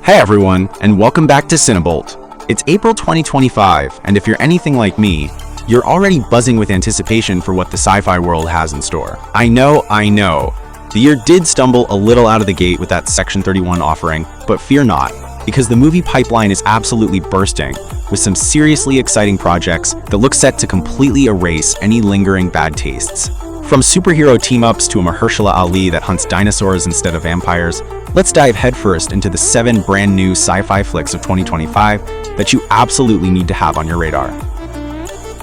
Hey everyone, and welcome back to CineBolt. It's April 2025, and if you're anything like me, you're already buzzing with anticipation for what the sci-fi world has in store. I know. The year did stumble a little out of the gate with that Section 31 offering, but fear not, because the movie pipeline is absolutely bursting with some seriously exciting projects that look set to completely erase any lingering bad tastes. From superhero team-ups to a Mahershala Ali that hunts dinosaurs instead of vampires, let's dive headfirst into the 7 brand new sci-fi flicks of 2025 that you absolutely need to have on your radar.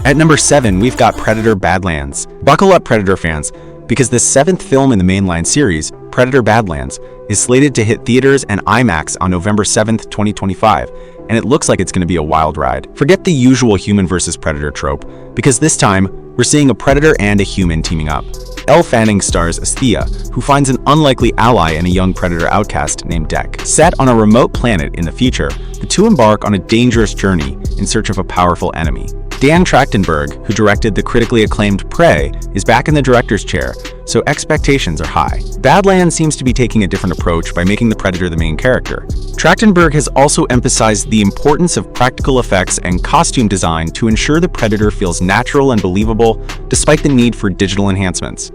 At number 7, we've got Predator: Badlands. Buckle up, Predator fans, because the 7th film in the mainline series, Predator: Badlands, is slated to hit theaters and IMAX on November 7th, 2025, and it looks like it's going to be a wild ride. Forget the usual human versus predator trope, because this time, we're seeing a predator and a human teaming up. Elle Fanning stars as Thea, who finds an unlikely ally in a young predator outcast named Deck. Set on a remote planet in the future, the two embark on a dangerous journey in search of a powerful enemy. Dan Trachtenberg, who directed the critically acclaimed Prey, is back in the director's chair, so expectations are high. Badlands seems to be taking a different approach by making the predator the main character. Trachtenberg has also emphasized the importance of practical effects and costume design to ensure the predator feels natural and believable, despite the need for digital enhancements.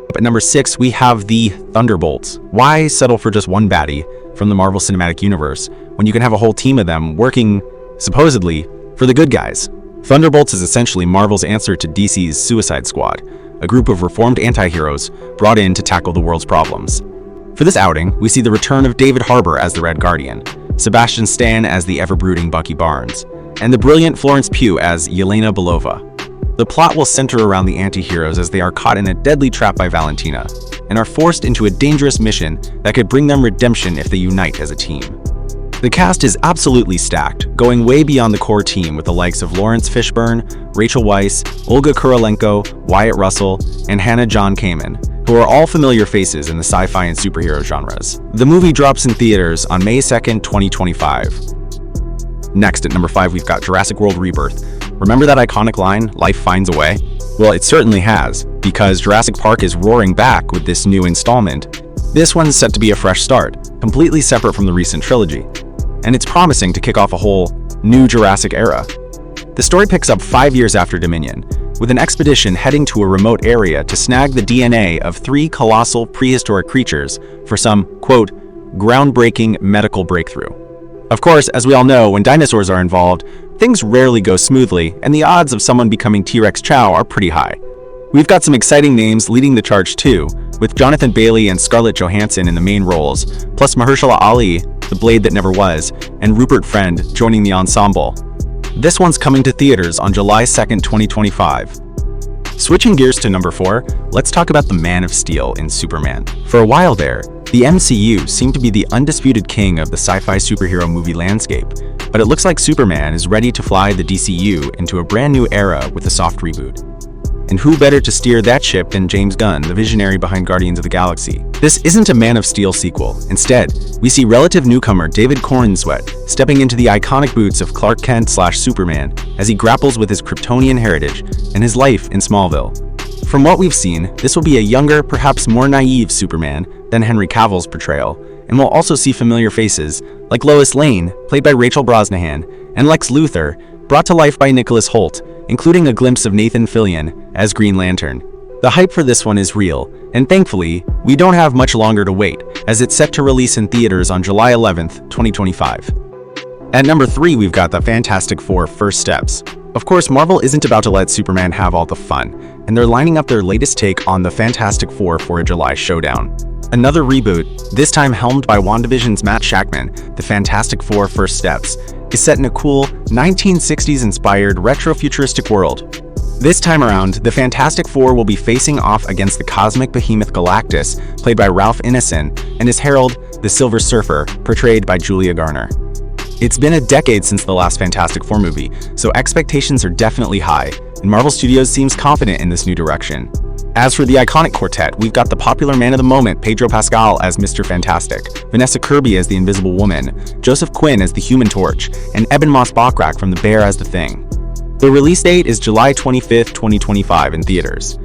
Up at number 6, we have the Thunderbolts. Why settle for just one baddie from the Marvel Cinematic Universe when you can have a whole team of them working, supposedly, for the good guys? Thunderbolts is essentially Marvel's answer to DC's Suicide Squad, a group of reformed anti-heroes brought in to tackle the world's problems. For this outing, we see the return of David Harbour as the Red Guardian, Sebastian Stan as the ever-brooding Bucky Barnes, and the brilliant Florence Pugh as Yelena Belova. The plot will center around the anti-heroes as they are caught in a deadly trap by Valentina, and are forced into a dangerous mission that could bring them redemption if they unite as a team. The cast is absolutely stacked, going way beyond the core team with the likes of Lawrence Fishburne, Rachel Weisz, Olga Kurylenko, Wyatt Russell, and Hannah John Kamen, who are all familiar faces in the sci-fi and superhero genres. The movie drops in theaters on May 2nd, 2025. Next, at number 5, we've got Jurassic World Rebirth. Remember that iconic line, "Life finds a way"? Well, it certainly has, because Jurassic Park is roaring back with this new installment. This one's set to be a fresh start, completely separate from the recent trilogy, and it's promising to kick off a whole new Jurassic era. The story picks up 5 years after Dominion, with an expedition heading to a remote area to snag the DNA of 3 colossal prehistoric creatures for some, quote, groundbreaking medical breakthrough. Of course, as we all know, when dinosaurs are involved, things rarely go smoothly, and the odds of someone becoming T-Rex Chow are pretty high. We've got some exciting names leading the charge too, with Jonathan Bailey and Scarlett Johansson in the main roles, plus Mahershala Ali, the Blade that never was, and Rupert Friend joining the ensemble. This one's coming to theaters on July 2nd, 2025. Switching gears to number 4, let's talk about the Man of Steel in Superman. For a while there, the MCU seemed to be the undisputed king of the sci-fi superhero movie landscape, but it looks like Superman is ready to fly the DCU into a brand new era with a soft reboot. And who better to steer that ship than James Gunn, the visionary behind Guardians of the Galaxy? This isn't a Man of Steel sequel. Instead, we see relative newcomer David Corenswet stepping into the iconic boots of Clark Kent/Superman as he grapples with his Kryptonian heritage and his life in Smallville. From what we've seen, this will be a younger, perhaps more naive Superman than Henry Cavill's portrayal, and we'll also see familiar faces like Lois Lane, played by Rachel Brosnahan, and Lex Luthor, brought to life by Nicholas Hoult, including a glimpse of Nathan Fillion as Green Lantern. The hype for this one is real, and thankfully, we don't have much longer to wait, as it's set to release in theaters on July 11th, 2025. At number 3, we've got the Fantastic Four: First Steps. Of course, Marvel isn't about to let Superman have all the fun, and they're lining up their latest take on the Fantastic Four for a July showdown. Another reboot, this time helmed by WandaVision's Matt Shakman, the Fantastic Four: First Steps, is set in a cool, 1960s-inspired retro-futuristic world. This time around, the Fantastic Four will be facing off against the cosmic behemoth Galactus, played by Ralph Ineson, and his herald, the Silver Surfer, portrayed by Julia Garner. It's been a decade since the last Fantastic Four movie, so expectations are definitely high, and Marvel Studios seems confident in this new direction. As for the iconic quartet, we've got the popular man of the moment, Pedro Pascal as Mr. Fantastic, Vanessa Kirby as the Invisible Woman, Joseph Quinn as the Human Torch, and Ebon Moss-Bachrach from The Bear as the Thing. The release date is July 25th, 2025 in theaters.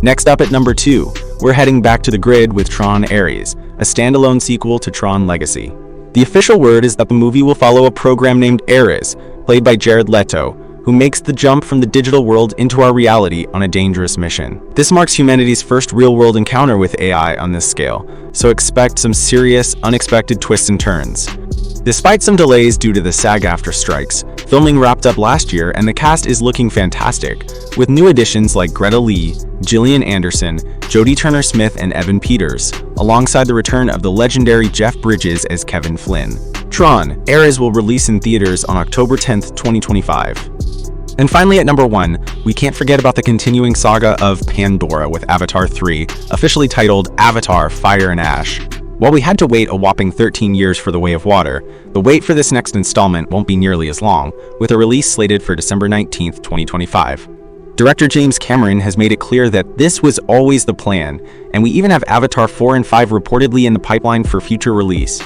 Next up at number 2, we're heading back to the grid with Tron Ares, a standalone sequel to Tron Legacy. The official word is that the movie will follow a program named Ares, played by Jared Leto, who makes the jump from the digital world into our reality on a dangerous mission. This marks humanity's first real-world encounter with AI on this scale, so expect some serious, unexpected twists and turns. Despite some delays due to the SAG-AFTRA strikes, filming wrapped up last year and the cast is looking fantastic, with new additions like Greta Lee, Gillian Anderson, Jodie Turner-Smith, and Evan Peters, alongside the return of the legendary Jeff Bridges as Kevin Flynn. Tron: Ares will release in theaters on October 10th, 2025. And finally, at number 1, we can't forget about the continuing saga of Pandora with Avatar 3, officially titled Avatar: Fire and Ash. While we had to wait a whopping 13 years for The Way of Water, the wait for this next installment won't be nearly as long, with a release slated for December 19th, 2025. Director James Cameron has made it clear that this was always the plan, and we even have Avatar 4 and 5 reportedly in the pipeline for future release.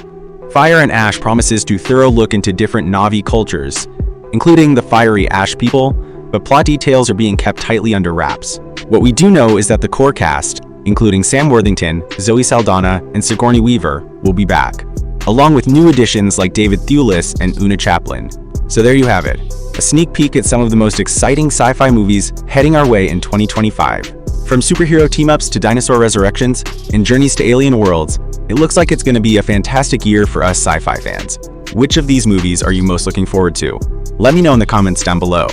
Fire and Ash promises to thorough look into different Na'vi cultures, including the fiery Ash people, but plot details are being kept tightly under wraps. What we do know is that the core cast, including Sam Worthington, Zoe Saldana, and Sigourney Weaver, will be back, along with new additions like David Thewlis and Una Chaplin. So there you have it, a sneak peek at some of the most exciting sci-fi movies heading our way in 2025. From superhero team-ups to dinosaur resurrections and journeys to alien worlds, it looks like it's going to be a fantastic year for us sci-fi fans. Which of these movies are you most looking forward to? Let me know in the comments down below.